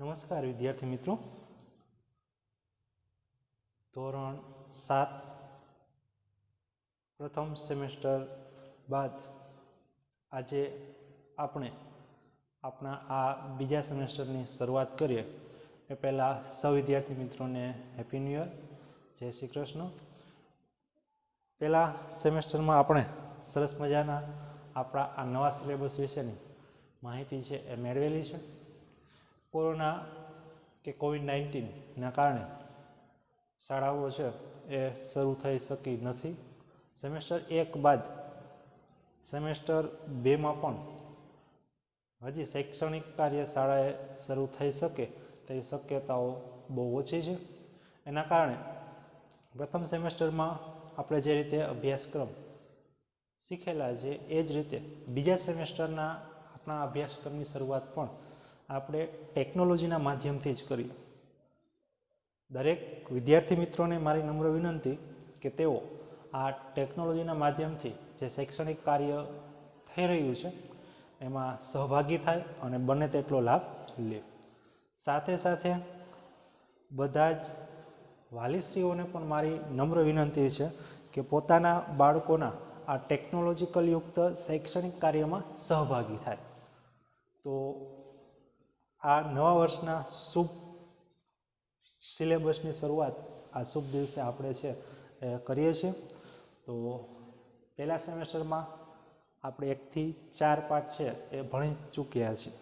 નમસ્કાર વિદ્યાર્થી મિત્રો, ધોરણ 7 પ્રથમ સેમેસ્ટર બાદ આજે આપણે આપણા આ બીજા સેમેસ્ટરની શરૂઆત કરીએ એ પહેલાં સૌ વિદ્યાર્થી મિત્રોને હેપી ન્યૂ યર, જય શ્રી કૃષ્ણ. પહેલા સેમેસ્ટરમાં આપણે સરસ મજાના આપણા આ નવા સિલેબસ વિશેની માહિતી છે એ મેળવેલી છે. કોરોના કે કોવિડ-19ના કારણે શાળાઓ છે એ શરૂ થઈ શકી નથી. સેમેસ્ટર 1 બાદ સેમેસ્ટર 2માં પણ હજી શૈક્ષણિક કાર્ય શાળાએ શરૂ થઈ શકે તેવી શક્યતાઓ બહુ ઓછી છે. એના કારણે પ્રથમ સેમેસ્ટરમાં આપણે જે રીતે અભ્યાસક્રમ શીખેલા છે એ જ રીતે બીજા સેમેસ્ટરના આપણા અભ્યાસક્રમની શરૂઆત પણ આપણે ટેકનોલોજીના માધ્યમથી જ કરીએ. દરેક વિદ્યાર્થી મિત્રોને મારી નમ્ર વિનંતી કે તેઓ આ ટેકનોલોજીના માધ્યમથી જે શૈક્ષણિક કાર્ય થઈ રહ્યું છે એમાં સહભાગી થાય અને બને તેટલો લાભ લે. સાથે સાથે બધા જ વાલીશ્રીઓને પણ મારી નમ્ર વિનંતી છે કે પોતાના બાળકોના આ ટેકનોલોજીકલ યુક્ત શૈક્ષણિક કાર્યમાં સહભાગી થાય. તો આ નવા વર્ષના શુભ સિલેબસની શરૂઆત આ શુભ દિવસે આપણે છે એ કરીએ છીએ. તો પહેલા સેમેસ્ટરમાં આપણે 1 થી 4 પાઠ છે એ ભણી ચૂક્યા છીએ.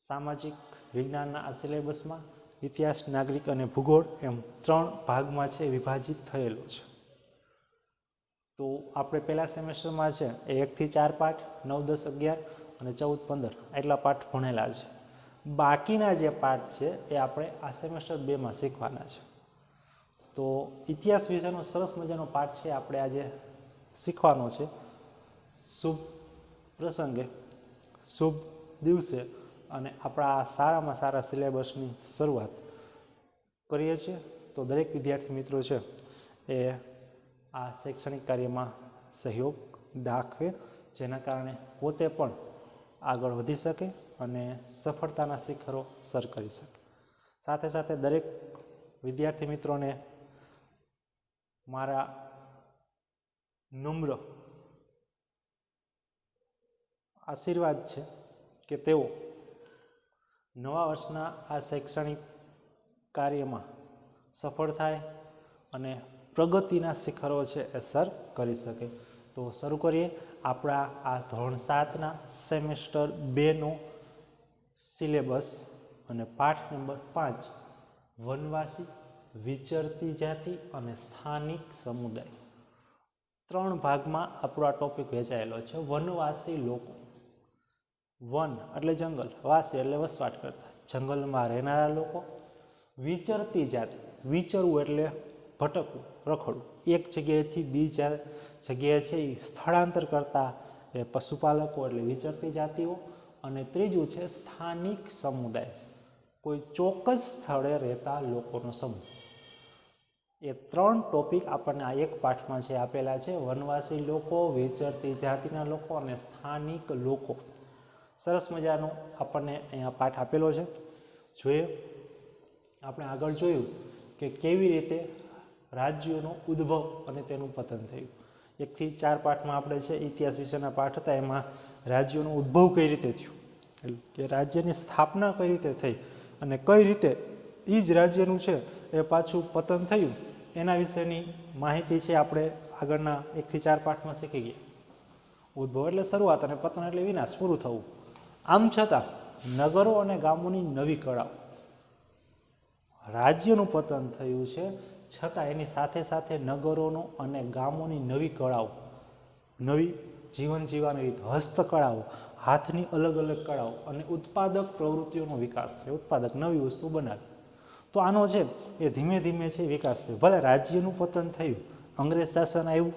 સામાજિક વિજ્ઞાનના આ સિલેબસમાં ઇતિહાસ, નાગરિક અને ભૂગોળ એમ 3 ભાગમાં છે વિભાજિત થયેલો છે. તો આપણે પહેલા સેમેસ્ટરમાં છે એ 1 થી 4 પાઠ, 9, 10, 11 અને 14, 15 એટલા પાઠ ભણેલા છે. બાકીના જે પાઠ છે એ આપણે આ સેમેસ્ટર 2માં શીખવાના છે. તો ઇતિહાસ વિશેનો સરસ મજાનો પાઠ છે આપણે આજે શીખવાનો છે. શુભ પ્રસંગે, શુભ દિવસે અને આપણા આ સારામાં સારા સિલેબસની શરૂઆત કરીએ છીએ. તો દરેક વિદ્યાર્થી મિત્રો છે એ આ શૈક્ષણિક કાર્યમાં સહયોગ દાખવે, જેના કારણે પોતે પણ આગળ વધી શકે અને સફળતાના શિખરો સર કરી શકે. સાથે સાથે દરેક વિદ્યાર્થી મિત્રોને મારા નમ્ર આશીર્વાદ છે કે તેઓ નવા વર્ષના આ શૈક્ષણિક કાર્યમાં સફળ થાય અને પ્રગતિના શિખરો છે એ સર કરી શકે. તો શરૂ કરીએ આપણા આ ધોરણ 7ના સેમેસ્ટર 2નો સિલેબસ અને પાઠ નંબર 5 વનવાસી, વિચરતી જાતિ અને સ્થાનિક સમુદાય. 3 ભાગમાં આપણો આ ટોપિક વહેંચાયેલો છે. વનવાસી લોકો, વન એટલે જંગલ, વાસી એટલે વસવાટ કરતા, જંગલમાં રહેનારા લોકો. વિચરતી જાતિ, વિચરવું એટલે ભટકવું, રખડવું, એક જગ્યાએથી બીજા જગ્યાએ છે એ સ્થળાંતર કરતા એ પશુપાલકો એટલે વિચરતી જાતિઓ. અને ત્રીજું છે સ્થાનિક સમુદાય, કોઈ ચોક્કસ સ્થળે રહેતા લોકોનો સમૂહ. એ 3 ટોપિક આપણને આ એક પાઠમાં છે આપેલા છે. વનવાસી લોકો, વિચરતી જાતિના લોકો અને સ્થાનિક લોકો. સરસ મજાનો આપણને અહીંયા પાઠ આપેલો છે. જોઈએ આપણે આગળ જોયું કે કેવી રીતે રાજ્યોનો ઉદ્ભવ અને તેનું પતન થયું. 1 થી 4 પાઠમાં આપણે છે ઇતિહાસ વિશેના પાઠ હતા, એમાં રાજ્યોનો ઉદ્ભવ કઈ રીતે થયું, કે રાજ્યની સ્થાપના કઈ રીતે થઈ અને કઈ રીતે એ જ રાજ્યનું છે એ પાછું પતન થયું, એના વિશેની માહિતી છે આપણે આગળના 1 થી 4 પાઠમાં શીખી ગયા. ઉદ્ભવ એટલે શરૂઆત અને પતન એટલે વિનાશ, પૂરું થવું. આમ છતાં નગરો અને ગામોની નવી કળાઓ, રાજ્યનું પતન થયું છે છતાં એની સાથે સાથે નગરોનો અને ગામોની નવી કળાઓ, નવી જીવન જીવવાની રીત, હસ્તકળાઓ, હાથની અલગ અલગ કળાઓ અને ઉત્પાદક પ્રવૃત્તિઓનો વિકાસ થયો. ઉત્પાદક, નવી વસ્તુ બનાવી. તો આનો છે એ ધીમે ધીમે છે વિકાસ થયો. ભલે રાજ્યનું પતન થયું, અંગ્રેજ શાસન આવ્યું,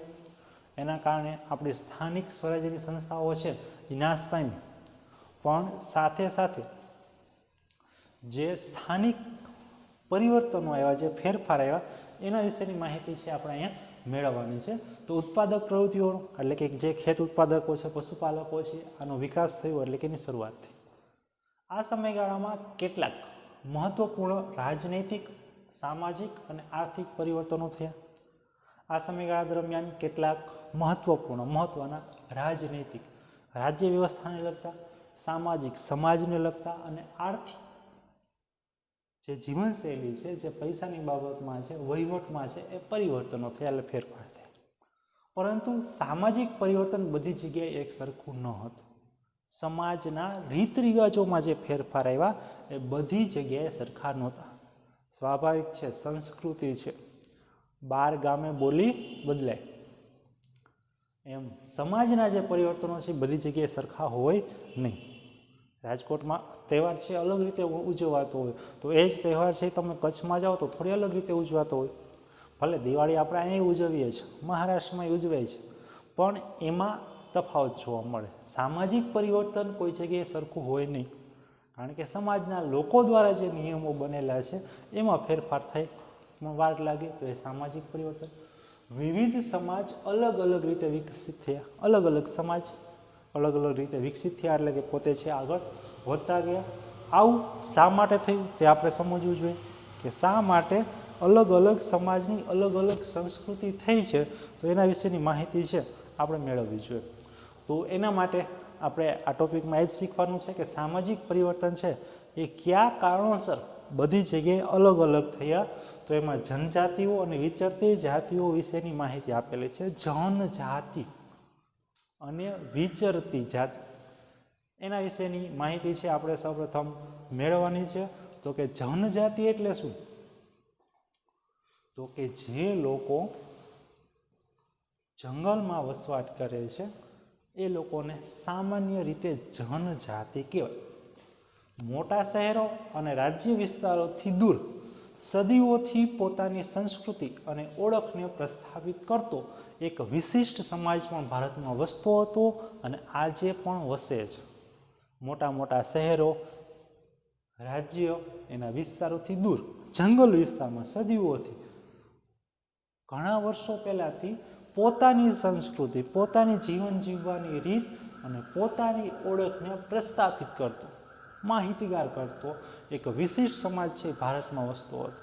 એના કારણે આપણી સ્થાનિક સ્વરાજ્યની સંસ્થાઓ છે એ નાશ પામી, પણ સાથે સાથે જે સ્થાનિક પરિવર્તનો આવ્યા, જે ફેરફાર આવ્યા, એના વિશેની માહિતી છે આપણે અહીંયા મેળવવાની છે. તો ઉત્પાદક પ્રવૃત્તિઓ એટલે કે જે ખેત ઉત્પાદકો છે, પશુપાલકો છે, આનો વિકાસ થયો એટલે કે એની શરૂઆત થઈ. આ સમયગાળામાં કેટલાક મહત્વપૂર્ણ રાજનૈતિક, સામાજિક અને આર્થિક પરિવર્તનો થયા. આ સમયગાળા દરમિયાન કેટલાક મહત્વના રાજનૈતિક, રાજ્ય વ્યવસ્થાને લગતા, સામાજિક, સમાજને લગતા અને આર્થિક જે જીવનશૈલી છે, જે પૈસાની બાબતમાં છે, વહીવટમાં છે, એ પરિવર્તનો થયા, એટલે ફેરફાર થયા. પરંતુ સામાજિક પરિવર્તન બધી જગ્યાએ એક સરખું ન હતું. સમાજના રીત રિવાજોમાં જે ફેરફાર આવ્યા એ બધી જગ્યાએ સરખા નહોતા. સ્વાભાવિક છે, સંસ્કૃતિ છે, બાર ગામે બોલી બદલાય એમ સમાજના જે પરિવર્તનો છે બધી જગ્યાએ સરખા હોય નહીં. રાજકોટમાં તહેવાર છે અલગ રીતે ઉજવાતો હોય, તો એ જ તહેવાર છે તમે કચ્છમાં જાઓ તો થોડી અલગ રીતે ઉજવાતો હોય. ભલે દિવાળી આપણે અહીં ઉજવીએ છીએ, મહારાષ્ટ્રમાં ઉજવે છે, પણ એમાં તફાવત જોવા મળે. સામાજિક પરિવર્તન કોઈ જગ્યાએ સરખું હોય નહીં, કારણ કે સમાજના લોકો દ્વારા જે નિયમો બનેલા છે એમાં ફેરફાર થાય, એમાં વાર લાગે, તો એ સામાજિક પરિવર્તન. વિવિધ સમાજ અલગ અલગ રીતે વિકસિત થયા, અલગ અલગ સમાજ અલગ અલગ રીતે વિકસિત થયા, એટલે કે પોતે છે આગળ વધતા ગયા. આવું શા માટે થયું તે આપણે સમજવું જોઈએ, કે શા માટે અલગ અલગ સમાજની અલગ અલગ સંસ્કૃતિ થઈ છે, તો એના વિશેની માહિતી છે આપણે મેળવવી જોઈએ. તો એના માટે આપણે આ ટોપિકમાં એ જ શીખવાનું છે કે સામાજિક પરિવર્તન છે એ કયા કારણોસર બધી જગ્યાએ અલગ અલગ થયા. તો એમાં જનજાતિઓ અને વિચરતી જાતિઓ વિશેની માહિતી આપેલી છે. જનજાતિ અને વિચરતી જાતિ એના વિશેની માહિતી છે આપણે સૌપ્રથમ મેળવવાની છે. તો કે જનજાતિ એટલે શું? તો કે જે લોકો જંગલમાં વસવાટ કરે છે એ લોકોને સામાન્ય રીતે જનજાતિ કહેવાય. મોટા શહેરો અને રાજ્ય વિસ્તારોથી દૂર સદીઓથી પોતાની સંસ્કૃતિ અને ઓળખને પ્રસ્થાપિત કરતો એક વિશિષ્ટ સમાજ પણ ભારતમાં વસતો હતો અને આજે પણ વસે છે. મોટા મોટા શહેરો, રાજ્ય, એના વિસ્તારોથી દૂર જંગલ વિસ્તારમાં સદીઓથી ઘણા વર્ષો પહેલાથી પોતાની સંસ્કૃતિ, પોતાની જીવન જીવવાની રીત અને પોતાની ઓળખને પ્રસ્થાપિત કરતો, માહિતીગાર કરતો એક વિશિષ્ટ સમાજ છે ભારતમાં વસતો હતો.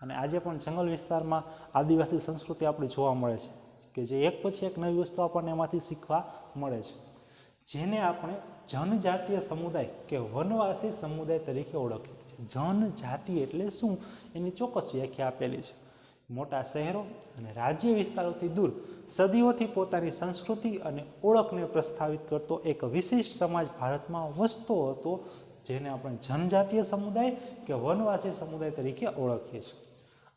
અને આજે પણ જંગલ વિસ્તારમાં આદિવાસી સંસ્કૃતિ આપણી જોવા મળે છે, કે જે એક પછી એક નવી વસ્તુ આપણને એમાંથી શીખવા મળે છે, જેને આપણે જનજાતીય સમુદાય કે વનવાસી સમુદાય તરીકે ઓળખીએ છીએ. જનજાતિ એટલે શું એની ચોક્કસ વ્યાખ્યા આપેલી છે. મોટા શહેરો અને રાજ્ય વિસ્તારોથી દૂર સદીઓથી પોતાની સંસ્કૃતિ અને ઓળખને પ્રસ્થાપિત કરતો એક વિશિષ્ટ સમાજ ભારતમાં વસતો હતો, જેને આપણે જનજાતીય સમુદાય કે વનવાસી સમુદાય તરીકે ઓળખીએ છીએ.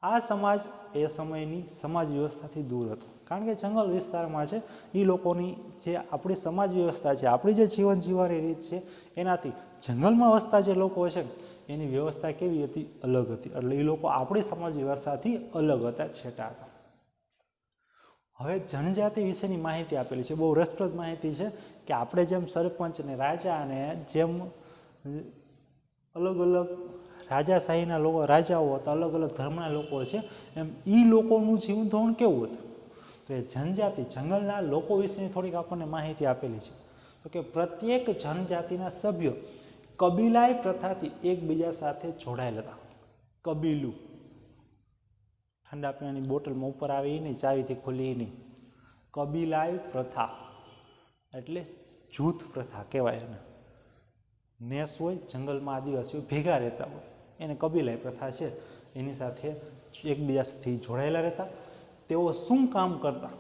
આ સમાજ એ સમયની સમાજ વ્યવસ્થાથી દૂર હતો, કારણ કે જંગલ વિસ્તારમાં છે એ લોકોની જે આપણી સમાજ વ્યવસ્થા છે, આપણી જે જીવન જીવવાની રીત છે, એનાથી જંગલમાં વસતા જે લોકો છે એની વ્યવસ્થા કેવી હતી? અલગ હતી. એટલે એ લોકો આપણી સમાજ વ્યવસ્થાથી અલગ હતા, છેટા હતા. હવે જનજાતિ વિશેની માહિતી આપેલી છે, બહુ રસપ્રદ માહિતી છે, કે આપણે જેમ સરપંચ ને રાજા અને જેમ અલગ અલગ રાજાશાહીના લોકો, રાજાઓ હતા, અલગ અલગ ધર્મના લોકો છે, એમ એ લોકોનું જીવન ધોરણ કેવું હતું? તો એ જનજાતિ, જંગલના લોકો વિશેની થોડીક આપણને માહિતી આપેલી છે. તો કે પ્રત્યેક જનજાતિના સભ્યો કબીલાઈ પ્રથાથી એકબીજા સાથે જોડાયેલા હતા. કબીલું, ઠંડા પીણાની બોટલમાં ઉપર આવે એ નહીં, ચાવીથી ખુલી નહીં. કબીલાઈ પ્રથા એટલે જૂથ પ્રથા કહેવાય એને. નેસ હોય, જંગલમાં આદિવાસીઓ ભેગા રહેતા હોય, એને કબીલાઈ પ્રથા છે. એની સાથે એકબીજાથી જોડાયેલા રહેતા. તેઓ શું કામ કરતા?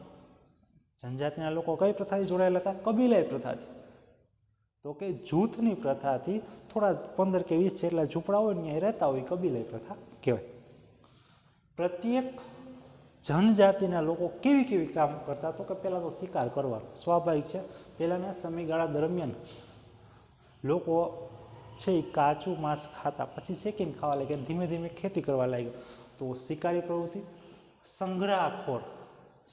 જનજાતિના લોકો કઈ પ્રથાથી જોડાયેલા હતા? કબીલાઈ પ્રથાથી. તો કે જૂથની પ્રથાથી થોડા 15 કે 20 જેટલા ઝૂંપડા હોય ને રહેતા હોય, કબીલાઈ પ્રથા કહેવાય. પ્રત્યેક જનજાતિના લોકો કેવી કેવી કામ કરતા? તો કે પહેલાં તો શિકાર કરવાનો સ્વાભાવિક છે. પહેલાંના સમયગાળા દરમિયાન લોકો છે એ કાચું માંસ ખાતા, પછી શેકીને ખાવા લાગ્યા, ધીમે ધીમે ખેતી કરવા લાગ્યા. તો શિકારી પ્રવૃત્તિ. સંગ્રહખોર,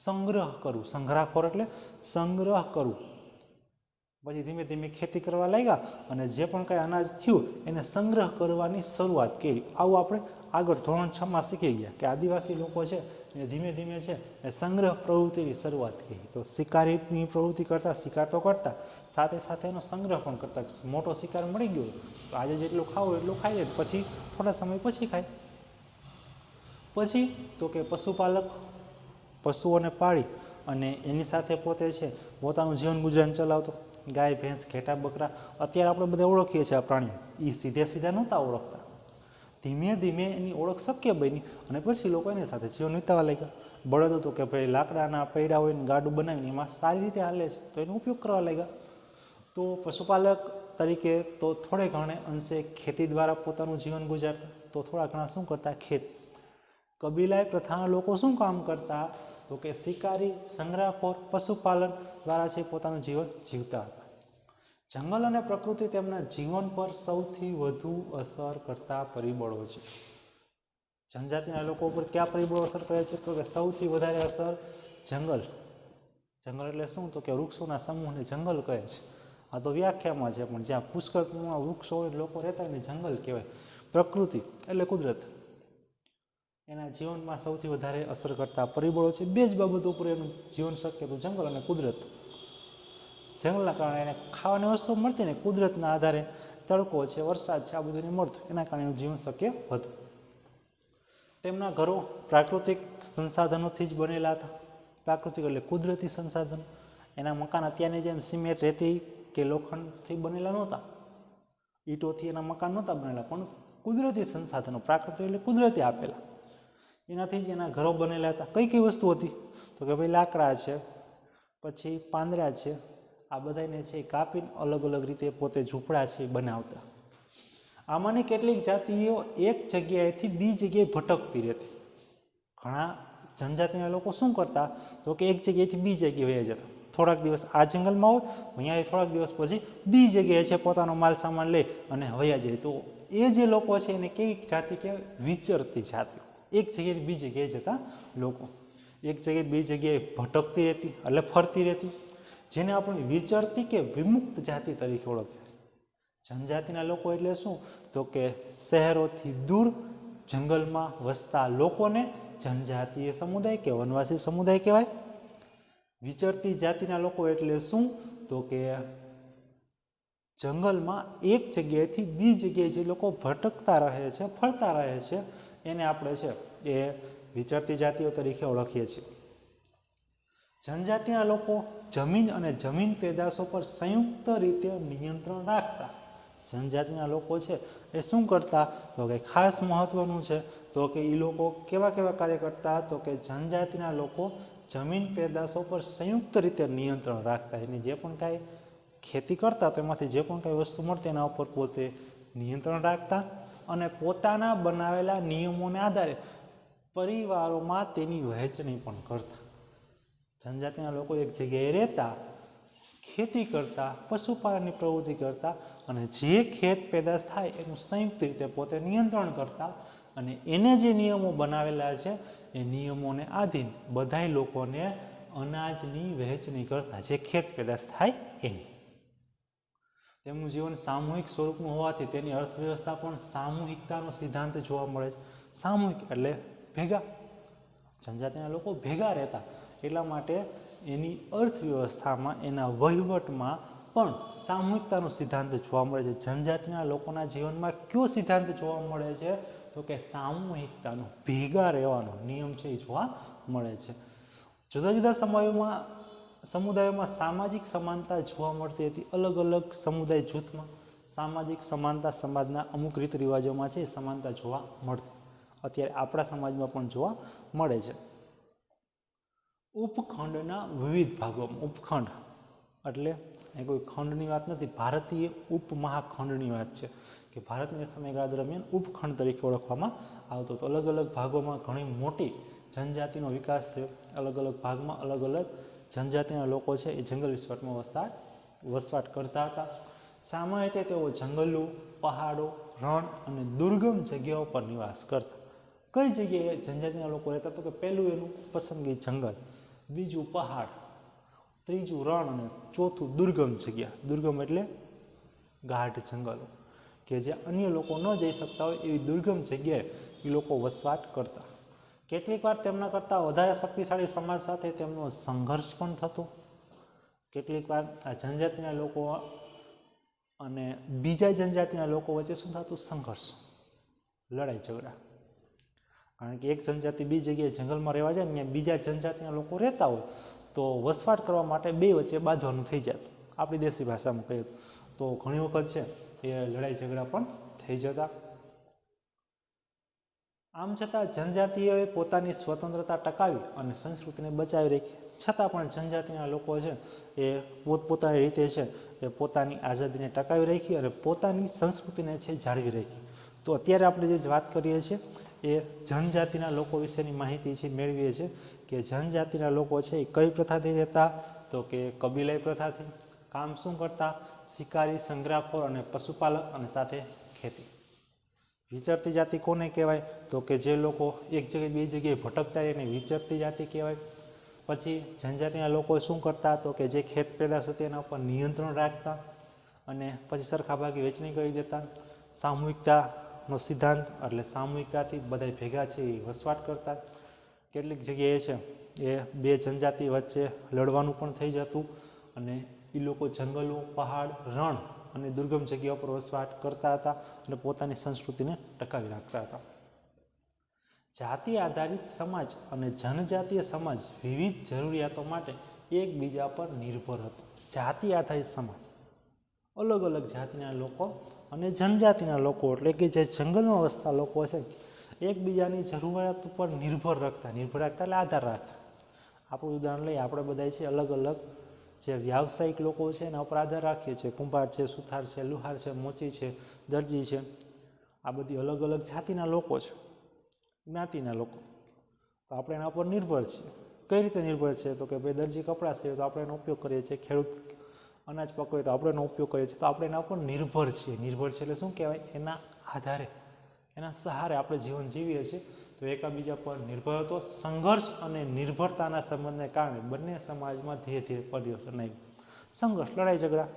સંગ્રહ કરવું, સંગ્રહખોર એટલે સંગ્રહ કરવું. પછી ધીમે ધીમે ખેતી કરવા લાગ્યા અને જે પણ કાંઈ અનાજ થયું એને સંગ્રહ કરવાની શરૂઆત કરી. આવું આપણે આગળ ધોરણ 6માં શીખી ગયા કે આદિવાસી લોકો છે એ ધીમે ધીમે છે એ સંગ્રહ પ્રવૃત્તિની શરૂઆત કરી. તો શિકારીની પ્રવૃત્તિ કરતા, શિકાર તો કરતા, સાથે સાથે એનો સંગ્રહ પણ કરતા. મોટો શિકાર મળી ગયો તો આજે જેટલું ખાવું એટલું ખાઈ લે, પછી થોડા સમય પછી ખાય. પછી તો કે પશુપાલક પશુઓને પાળી અને એની સાથે પોતે છે પોતાનું જીવન ગુજરાન ચલાવતો. ગાય, ભેંસ, ઘેટા, બકરા અત્યારે આપણે બધા ઓળખીએ છીએ આ પ્રાણીઓ, એ સીધા નહોતા ઓળખતા. ધીમે ધીમે એની ઓળખ શક્ય બની અને પછી લોકો એની સાથે જીવન વિતાવવા લાગ્યા. બળદ હતો કે ભાઈ લાકડાના પૈડા હોય ને ગાડું બનાવીને એમાં સારી રીતે હાલે છે તો એનો ઉપયોગ કરવા લાગ્યા. તો પશુપાલક તરીકે તો થોડે ઘણે અંશે ખેતી દ્વારા પોતાનું જીવન ગુજારતા. તો થોડા ઘણા શું કરતા? ખેત. કબીલાઈ પ્રથાના લોકો શું કામ કરતા? તો કે શિકારી, સંગ્રહખોર, પશુપાલન દ્વારા છે પોતાનું જીવન જીવતા હતા. જંગલ અને પ્રકૃતિ તેમના જીવન પર સૌથી વધુ અસર કરતા પરિબળો છે. જનજાતિના લોકો ઉપર કયા પરિબળો અસર કરે છે? તો કે સૌથી વધારે અસર જંગલ. જંગલ એટલે શું? તો કે વૃક્ષોના સમૂહને જંગલ કહે છે. આ તો વ્યાખ્યામાં છે, પણ જ્યાં પુષ્કળ પ્રમાણમાં વૃક્ષો હોય લોકો રહેતા હોય એને જંગલ કહેવાય. પ્રકૃતિ એટલે કુદરત. એના જીવનમાં સૌથી વધારે અસર કરતા પરિબળો છે. બે જ બાબતો ઉપર એનું જીવન શક્ય, તો જંગલ અને કુદરત. જંગલના કારણે એને ખાવાની વસ્તુ મળતી ને કુદરતના આધારે તડકો છે, વરસાદ છે, આ બધું મળતું, એના કારણે એનું જીવન શક્ય હતું. તેમના ઘરો પ્રાકૃતિક સંસાધનોથી જ બનેલા હતા. પ્રાકૃતિક એટલે કુદરતી સંસાધન. એના મકાન અત્યારની જેમ સિમેન્ટ, રેતી કે લોખંડથી બનેલા નહોતા, ઈંટોથી એના મકાન નહોતા બનેલા, પણ કુદરતી સંસાધનો, પ્રાકૃતિક એટલે કુદરતી આપેલા, એનાથી જ એના ઘરો બનેલા હતા. કઈ કઈ વસ્તુ હતી? તો કે ભાઈ લાકડા છે, પછી પાંદડા છે, આ બધાને છે કાપીને અલગ અલગ રીતે પોતે ઝૂંપડા છે બનાવતા. આમાંની કેટલીક જાતિઓ એક જગ્યાએથી બીજી જગ્યાએ ભટકતી રહેતી. ઘણા જનજાતિના લોકો શું કરતા? તો કે એક જગ્યાએથી બીજી જગ્યાએ વયા જતા. થોડાક દિવસ આ જંગલમાં હોય, અહીંયાથી થોડાક દિવસ પછી બીજી જગ્યાએ છે પોતાનો માલ સામાન લઈ અને વયા જાય. તો એ જે લોકો છે એને કેવી જાતિ કહેવાય? વિચરતી જાતિઓ. એક જગ્યાએથી બીજી જગ્યાએ જતા લોકો. એક જગ્યાએ બીજી જગ્યાએ ભટકતી રહેતી એટલે ફરતી રહેતી, જેને આપણે વિચરતી કે વિમુક્ત જાતિ તરીકે ઓળખીએ. જનજાતિના લોકો એટલે શું? તો કે શહેરોથી દૂર જંગલમાં વસતા લોકોને જનજાતીય સમુદાય કે વનવાસી સમુદાય કહેવાય. વિચરતી જાતિના લોકો એટલે શું? તો કે જંગલમાં એક જગ્યાએથી બીજી જગ્યાએ જે લોકો ભટકતા રહે છે, ફરતા રહે છે, એને આપણે છે એ વિચરતી જાતિઓ તરીકે ઓળખીએ છીએ. જનજાતિના લોકો જમીન અને જમીન પેદાશો પર સંયુક્ત રીતે નિયંત્રણ રાખતા. જનજાતિના લોકો છે એ શું કરતા? તો કે ખાસ મહત્વનું છે. તો કે એ લોકો કેવા કાર્ય કરતા? તો કે જનજાતિના લોકો જમીન પેદાશો પર સંયુક્ત રીતે નિયંત્રણ રાખતા. એની જે પણ કાંઈ ખેતી કરતા તો એમાંથી જે પણ કાંઈ વસ્તુ મળતી એના ઉપર પોતે નિયંત્રણ રાખતા અને પોતાના બનાવેલા નિયમોને આધારે પરિવારોમાં તેની વહેંચણી પણ કરતા. જનજાતિના લોકો એક જગ્યાએ રહેતા, ખેતી કરતા, પશુપાલનની પ્રવૃત્તિ કરતા અને જે ખેત પેદાશ થાય એનું સંયુક્ત રીતે પોતે નિયંત્રણ કરતા અને એને જે નિયમો બનાવેલા છે એ નિયમોને આધીન બધાય લોકોને અનાજની વહેંચણી કરતા, જે ખેત પેદાશ થાય એની. તેમનું જીવન સામૂહિક સ્વરૂપનું હોવાથી તેની અર્થવ્યવસ્થા પણ સામૂહિકતાનો સિદ્ધાંત જોવા મળે છે. સામૂહિક એટલે ભેગા. જનજાતિના લોકો ભેગા રહેતા એટલા માટે એની અર્થવ્યવસ્થામાં, એના વહીવટમાં પણ સામૂહિકતાનો સિદ્ધાંત જોવા મળે છે. જનજાતિના લોકોના જીવનમાં કયો સિદ્ધાંત જોવા મળે છે? તો કે સામૂહિકતાનો, ભેગા રહેવાનો નિયમ છે એ જોવા મળે છે. જુદા જુદા સમુદાયોમાં સામાજિક સમાનતા જોવા મળતી હતી. અલગ અલગ સમુદાય જૂથમાં સામાજિક સમાનતા, સમાજના અમુક રીત રિવાજોમાં છે સમાનતા જોવા મળતી. અત્યારે આપણા સમાજમાં પણ જોવા મળે છે. ઉપખંડના વિવિધ ભાગોમાં, ઉપખંડ એટલે એ કોઈ ખંડની વાત નથી, ભારતીય ઉપમહાખંડની વાત છે કે ભારતના સમયગાળા દરમિયાન ઉપખંડ તરીકે ઓળખવામાં આવતો હતો. અલગ અલગ ભાગોમાં ઘણી મોટી જનજાતિનો વિકાસ થયો. અલગ અલગ ભાગમાં અલગ અલગ જનજાતિના લોકો છે એ જંગલ વિસ્તારમાં વસવાટ કરતા હતા. સામાન્ય રીતે તેઓ જંગલો, પહાડો, રણ અને દુર્ગમ જગ્યાઓ પર નિવાસ કરતા. કઈ જગ્યાએ જનજાતિના લોકો રહેતા? તો કે પહેલું એનું પસંદગી જંગલ, બીજું પહાડ, ત્રીજું રણ અને ચોથું દુર્ગમ જગ્યા. દુર્ગમ એટલે ગાઢ જંગલો કે જે અન્ય લોકો ન જઈ શકતા હોય એવી દુર્ગમ જગ્યાએ એ લોકો વસવાટ કરતા. કેટલીક વાર તેમના કરતાં વધારે શક્તિશાળી સમાજ સાથે તેમનો સંઘર્ષ પણ થતો. કેટલીક વાર આ જનજાતિના લોકો અને બીજા જનજાતિના લોકો વચ્ચે શું થતું? સંઘર્ષ, લડાઈ ઝઘડા. કારણ કે એક જનજાતિ બીજી જગ્યાએ જંગલમાં રહેવા જાય ને ત્યાં બીજા જનજાતિના લોકો રહેતા હોય તો વસવાટ કરવા માટે બે વચ્ચે બાંધવાનું થઈ જતું. આપણી દેશી ભાષામાં કહીએ તો ઘણી વખત છે એ લડાઈ ઝઘડા પણ થઈ જતા. આમ છતાં જનજાતિઓએ પોતાની સ્વતંત્રતા ટકાવી અને સંસ્કૃતિને બચાવી રાખી. છતાં પણ જનજાતિના લોકો છે એ પોતપોતાની રીતે છે એ પોતાની આઝાદીને ટકાવી રાખી અને પોતાની સંસ્કૃતિને છે જાળવી રાખી. તો અત્યારે આપણે જે વાત કરીએ છીએ એ જનજાતિના લોકો વિશેની માહિતી છે મેળવીએ છીએ કે જનજાતિના લોકો છે એ કઈ પ્રથાથી રહેતા? તો કે કબીલાઈ પ્રથાથી. કામ શું કરતા? શિકારી, સંગ્રામખોર અને પશુપાલક અને સાથે ખેતી. વિચરતી જાતિ કોને કહેવાય? તો કે જે લોકો એક જગ્યાએ બે જગ્યાએ ભટકતા એને વિચરતી જાતિ કહેવાય. પછી જનજાતિના લોકો શું કરતા? તો કે જે ખેત પેદાશ હતી એના ઉપર નિયંત્રણ રાખતા અને પછી સરખા ભાગે વેચણી કરી દેતા. સામૂહિકતાનો સિદ્ધાંત એટલે સામૂહિકતાથી બધા ભેગા છે એ વસવાટ કરતા. કેટલીક જગ્યાએ છે એ બે જનજાતિ વચ્ચે લડવાનું પણ થઈ જતું અને એ લોકો જંગલો, પહાડ, રણ અને દુર્ગમ જગ્યાઓ પર વસવાટ કરતા હતા અને પોતાની સંસ્કૃતિને ટકાવી રાખતા હતા. જાતિ આધારિત સમાજ અને જનજાતીય સમાજ વિવિધ જરૂરિયાતો માટે એકબીજા પર નિર્ભર હતો. જાતિ આધારિત સમાજ, અલગ અલગ જાતિના લોકો અને જનજાતિના લોકો એટલે કે જે જંગલમાં વસતા લોકો છે એકબીજાની જરૂરિયાત ઉપર નિર્ભર રાખતા એટલે આધાર રાખતા. આપણું ઉદાહરણ લઈએ, આપણે બધા છે અલગ અલગ જે વ્યાવસાયિક લોકો છે એના ઉપર આધાર રાખીએ છીએ. કુંભાર છે, સુથાર છે, લુહાર છે, મોચી છે, દરજી છે, આ બધી અલગ અલગ જાતિના લોકો છે, જ્ઞાતિના લોકો. તો આપણે એના ઉપર નિર્ભર છીએ. કઈ રીતે નિર્ભર છે? તો કે ભાઈ દરજી કપડાં સીવે તો આપણે એનો ઉપયોગ કરીએ છીએ, ખેડૂત અનાજ પકવે તો આપણે એનો ઉપયોગ કરીએ છીએ. તો આપણે એના ઉપર નિર્ભર છીએ. નિર્ભર છે એટલે શું કહેવાય? એના આધારે, એના સહારે આપણે જીવન જીવીએ છીએ. તો એકબીજા પર નિર્ભર હતો. સંઘર્ષ અને નિર્ભરતાના સંબંધને કારણે બંને સમાજમાં ધીરે ધીરે પરિવર્તન આવ્યું. સંઘર્ષ, લડાઈ ઝઘડા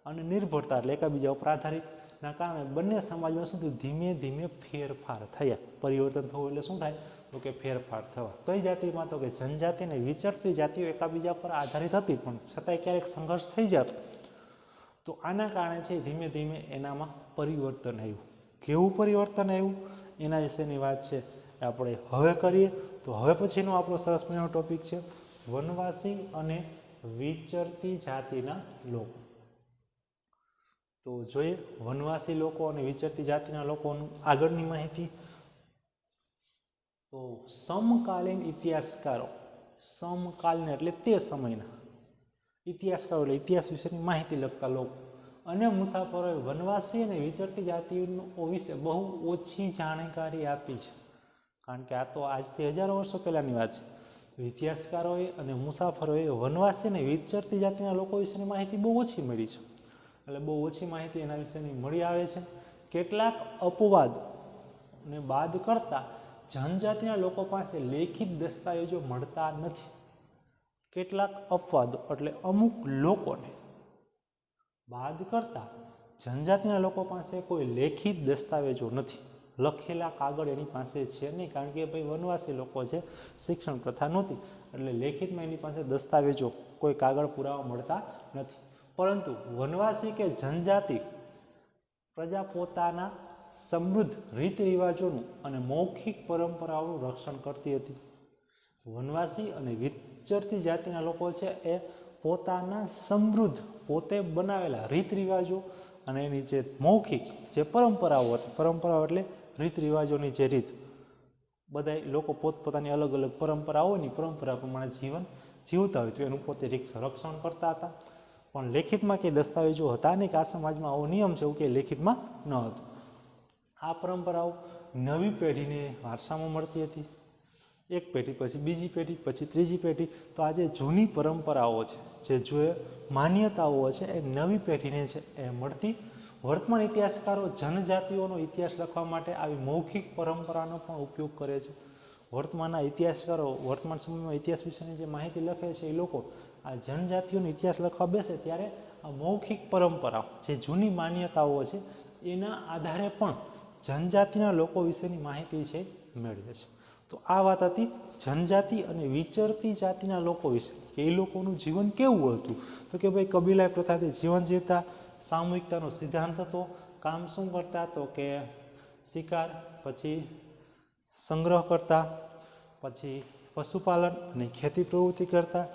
અને નિર્ભરતા એટલે એકબીજા ઉપર આધારિતના કારણે બંને સમાજમાં શું થયું? ધીમે ધીમે ફેરફાર થયા. પરિવર્તન થવું એટલે શું થાય? તો કે ફેરફાર થવા. કઈ જાતિમાં? તો કે જનજાતિ અને વિચરતી જાતિઓ એકબીજા પર આધારિત હતી પણ છતાંય ક્યારેક સંઘર્ષ થઈ જતો. તો આના કારણે છે ધીમે ધીમે એનામાં પરિવર્તન આવ્યું. કેવું પરિવર્તન આવ્યું એના વિશેની વાત છે આપણે હવે કરીએ. તો હવે પછીનો આપણો સરસ મજાનો ટોપિક છે વનવાસી અને વિચરતી જાતિના લોકો. તો જોઈએ વનવાસી લોકો અને વિચરતી જાતિના લોકોનું આગળની માહિતી. તો સમકાલીન ઇતિહાસકારો, સમકાલીન એટલે તે સમયના ઇતિહાસકારો એટલે ઇતિહાસ વિશેની માહિતી લખતા લોકો અને મુસાફરોએ વનવાસી અને વિચરતી જાતિઓ વિશે બહુ ઓછી જાણકારી આપી છે. કારણ કે આ તો આજથી હજારો વર્ષો પહેલાંની વાત છે. તો ઇતિહાસકારોએ અને મુસાફરોએ વનવાસી અને વિચરતી જાતિના લોકો વિશેની માહિતી બહુ ઓછી મળી છે. એટલે બહુ ઓછી માહિતી એના વિશેની મળી આવે છે. કેટલાક અપવાદને બાદ કરતા જનજાતિના લોકો પાસે લેખિત દસ્તાવેજો મળતા નથી. કેટલાક અપવાદો એટલે અમુક લોકોને બાદ કરતા જનજાતિના લોકો પાસે કોઈ લેખિત દસ્તાવેજો નથી. લખેલા કાગળ એની પાસે છે નહીં. કારણ કે ભાઈ વનવાસી લોકો છે, શિક્ષણ પ્રથા નહોતી એટલે લેખિતમાં એની પાસે દસ્તાવેજો કોઈ કાગળ પુરાવા મળતા નથી. પરંતુ વનવાસી કે જનજાતિ પ્રજા પોતાના સમૃદ્ધ રીત રિવાજોનું અને મૌખિક પરંપરાઓનું રક્ષણ કરતી હતી. વનવાસી અને વિચરતી જાતિના લોકો છે એ પોતાના સમૃદ્ધ પોતે બનાવેલા રીત રિવાજો અને એની જે મૌખિક જે પરંપરાઓ હતી, પરંપરાઓ એટલે રીત રિવાજોની જે રીત, બધા લોકો પોતપોતાની અલગ અલગ પરંપરાઓની પરંપરા પ્રમાણે જીવન જીવતા હોય તો એનું પોતે રક્ષણ કરતા હતા. પણ લેખિતમાં કે દસ્તાવેજો હતા નહીં કે આ સમાજમાં આવો નિયમ છે એવું કે લેખિતમાં ન હતું. આ પરંપરાઓ નવી પેઢીને વારસામાં મળતી હતી. એક પેઢી પછી બીજી પેઢી પછી ત્રીજી પેઢી. તો આ જે જૂની પરંપરાઓ છે, જે માન્યતાઓ છે એ નવી પેઢીને છે એ મળતી. વર્તમાન ઇતિહાસકારો જનજાતિઓનો ઇતિહાસ લખવા માટે આવી મૌખિક પરંપરાનો પણ ઉપયોગ કરે છે. વર્તમાનના ઇતિહાસકારો વર્તમાન સમયમાં ઇતિહાસ વિશેની જે માહિતી લખે છે એ લોકો આ જનજાતિઓનો ઇતિહાસ લખવા બેસે ત્યારે આ મૌખિક પરંપરાઓ જે જૂની માન્યતાઓ છે એના આધારે પણ જનજાતિના લોકો વિશેની માહિતી છે મેળવે છે. તો આ વાત હતી જનજાતિ અને વિચરતી જાતિના લોકો વિશે કે એ લોકોનું જીવન કેવું હતું. તો કે ભાઈ કબીલા પ્રથાથી જીવન જીવતા, સામૂહિકતાનો સિદ્ધાંત હતો, કામ શું કરતા તો કે શિકાર, પછી સંગ્રહ કરતા, પછી પશુપાલન અને ખેતી પ્રવૃત્તિ કરતા,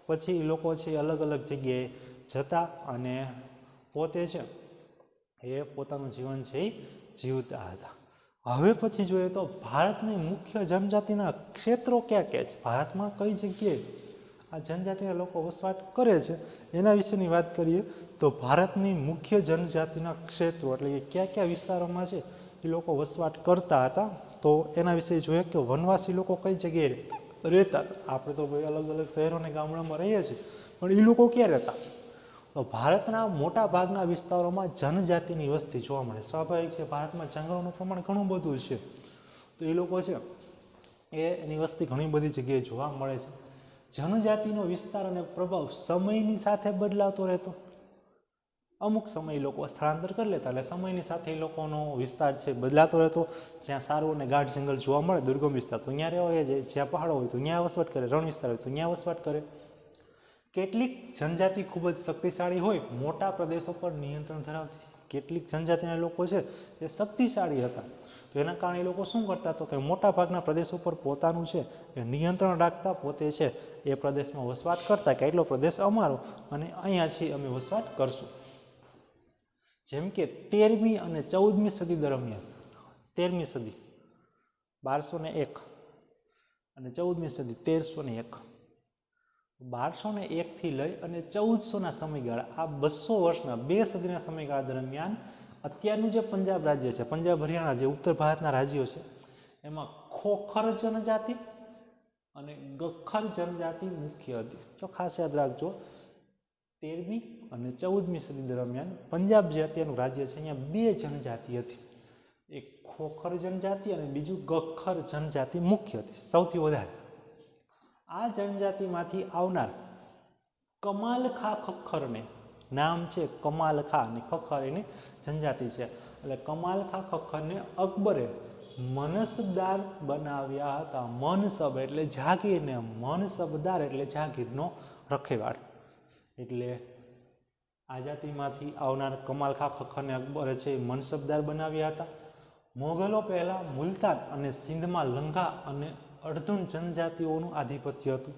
પછી એ લોકો છે અલગ અલગ જગ્યાએ જતા અને પોતે છે એ પોતાનું જીવન છે એ જીવતા હતા. હવે પછી જોઈએ તો ભારતની મુખ્ય જનજાતિના ક્ષેત્રો ક્યાં ક્યાં છે, ભારતમાં કઈ જગ્યાએ આ જનજાતિના લોકો વસવાટ કરે છે એના વિશેની વાત કરીએ તો ભારતની મુખ્ય જનજાતિના ક્ષેત્રો એટલે કે કયા કયા વિસ્તારોમાં છે એ લોકો વસવાટ કરતા હતા. તો એના વિશે જોઈએ કે વનવાસી લોકો કઈ જગ્યાએ રહેતા. આપણે તો ભાઈ અલગ અલગ શહેરો અને ગામડામાં રહીએ છીએ, પણ એ લોકો ક્યાં રહેતા? તો ભારતના મોટા ભાગના વિસ્તારોમાં જનજાતિની વસ્તી જોવા મળે. સ્વાભાવિક છે, ભારતમાં જંગલોનું પ્રમાણ ઘણું બધું છે, તો એ લોકો છે એની વસ્તી ઘણી બધી જગ્યાએ જોવા મળે છે. જનજાતિનો વિસ્તાર અને પ્રભાવ સમયની સાથે બદલાતો રહેતો. અમુક સમય લોકો સ્થળાંતર કરી લેતા એટલે સમયની સાથે એ લોકોનો વિસ્તાર છે બદલાતો રહેતો. જ્યાં સારું અને ગાઢ જંગલ જોવા મળે, દુર્ગમ વિસ્તાર, તો ત્યાં રહેવા જાય. જ્યાં પહાડો હોય તો ત્યાં વસવાટ કરે, રણ વિસ્તાર હોય તો ત્યાં વસવાટ કરે. કેટલીક જનજાતિ ખૂબ જ શક્તિશાળી હોય, મોટા પ્રદેશો પર નિયંત્રણ ધરાવતી. કેટલીક જનજાતિના લોકો છે એ શક્તિશાળી હતા, તો એના કારણે એ લોકો શું કરતા તો કે મોટા ભાગના પ્રદેશો પર પોતાનું છે એ નિયંત્રણ રાખતા, પોતે છે એ પ્રદેશમાં વસવાટ કરતા કે એટલો પ્રદેશ અમારો અને અહીંયા છે અમે વસવાટ કરશું. જેમ કે 13મી અને 14મી સદી દરમિયાન, 13મી સદી 1201 અને 14મી સદી 1301, 1201 થી લઈ અને 1400ના સમયગાળા, આ 200 વર્ષના 2 સદીના સમયગાળા દરમિયાન અત્યારનું જે પંજાબ રાજ્ય છે, પંજાબ હરિયાણા જે ઉત્તર ભારતના રાજ્યો છે, એમાં ખોખર જનજાતિ અને ગખ્ખર જનજાતિ મુખ્ય હતી. તો ખાસ યાદ રાખજો, 13મી અને 14મી સદી દરમિયાન પંજાબ જે અત્યારનું રાજ્ય છે અહીંયા 2 જનજાતિ હતી. એક ખોખર જનજાતિ અને બીજું ગખ્ખર જનજાતિ મુખ્ય હતી સૌથી વધારે. આ જનજાતિમાંથી આવનાર કમાલખા ખખ્ખરને, નામ છે કમાલખા અને ખખ્ખર એની જનજાતિ છે, એટલે કમાલખા ખખ્ખરને અકબરે મનસબદાર બનાવ્યા હતા. મનસબ એટલે જાગીરને, મનસબદાર એટલે જાગીરનો રખેવાળ. એટલે આ જાતિમાંથી આવનાર કમાલખા ખખ્ખરને અકબરે છે મનસબદાર બનાવ્યા હતા. મોગલો પહેલા મુલતાન અને સિંધમાં લંગા અને અર્ધુન જનજાતિઓનું આધિપત્ય હતું.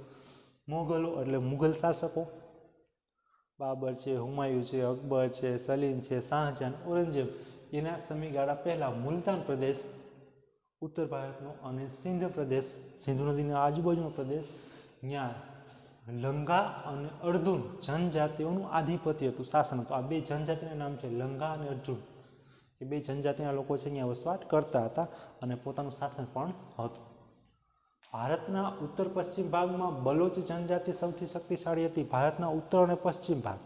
મોગલો એટલે મુઘલ શાસકો, બાબર છે, હુમાયુ છે, અકબર છે, સલીમ છે, શાહજહાન, ઔરંગઝેબ, એના સમયગાળા પહેલા મુલતાન પ્રદેશ ઉત્તર ભારતનો અને સિંધ પ્રદેશ, સિંધુ નદીના આજુબાજુનો પ્રદેશ, ત્યાં લંગા અને અર્ધુન જનજાતિઓનું આધિપત્ય હતું, શાસન હતું. આ 2 જનજાતિના નામ છે લંગા અને અર્ધુન. એ 2 જનજાતિના લોકો છે અહીંયા વસવાટ કરતા હતા અને પોતાનું શાસન પણ હતું. ભારતના ઉત્તર પશ્ચિમ ભાગમાં બલોચ જનજાતિ સૌથી શક્તિશાળી હતી. ભારતના ઉત્તર અને પશ્ચિમ ભાગ,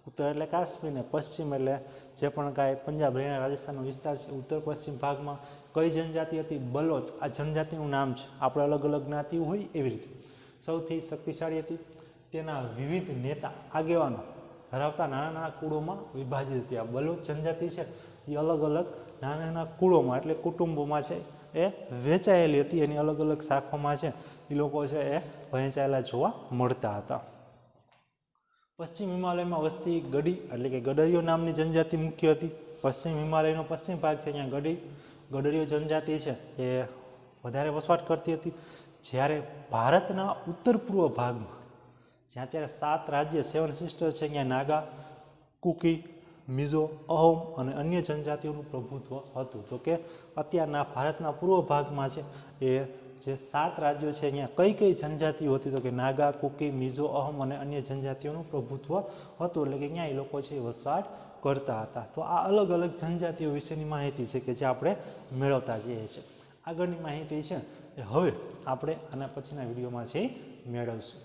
ઉત્તર એટલે કાશ્મીર ને પશ્ચિમ એટલે જે પણ કાંઈ પંજાબ હરિયાણા રાજસ્થાનનો વિસ્તાર છે, ઉત્તર પશ્ચિમ ભાગમાં કઈ જનજાતિ હતી? બલોચ. આ જનજાતિનું નામ છે, આપણે અલગ અલગ જ્ઞાતિઓ હોય એવી રીતે સૌથી શક્તિશાળી હતી. તેના વિવિધ નેતા, આગેવાનો ધરાવતા નાના નાના કુળોમાં વિભાજિત હતી. આ બલોચ જનજાતિ છે એ અલગ અલગ નાના નાના કુળોમાં એટલે કુટુંબોમાં છે એ વહેંચાયેલી હતી. એની અલગ અલગ શાખામાં છે એ લોકો છે એ વહેંચાયેલા જોવા મળતા હતા. પશ્ચિમ હિમાલયમાં વસતી ગડી એટલે કે ગડરિયો નામની જનજાતિ મુખ્ય હતી. પશ્ચિમ હિમાલયનો પશ્ચિમ ભાગ છે, અહીંયા ગડરિયો જનજાતિ છે એ વધારે વસવાટ કરતી હતી. જ્યારે ભારતના ઉત્તર પૂર્વ ભાગમાં, જ્યાં અત્યારે 7 રાજ્ય 7 સિસ્ટર છે, અહીંયા નાગા, કુકી, મિઝો, અહોમ અને અન્ય જનજાતિઓનું પ્રભુત્વ હતું. તો કે અત્યારના ભારતના પૂર્વ ભાગમાં છે એ જે 7 રાજ્યો છે અહીંયા કઈ કઈ જનજાતિઓ હતી? તો કે નાગા, કુકી, મિઝો, અહોમ અને અન્ય જનજાતિઓનું પ્રભુત્વ હતું. એટલે કે અહીંયા એ લોકો છે વસવાટ કરતા હતા. તો આ અલગ અલગ જનજાતિઓ વિશેની માહિતી છે કે જે આપણે મેળવતા જઈએ છીએ. આગળની માહિતી છે એ હવે આપણે આના પછીના વિડીયોમાં છે મેળવશું.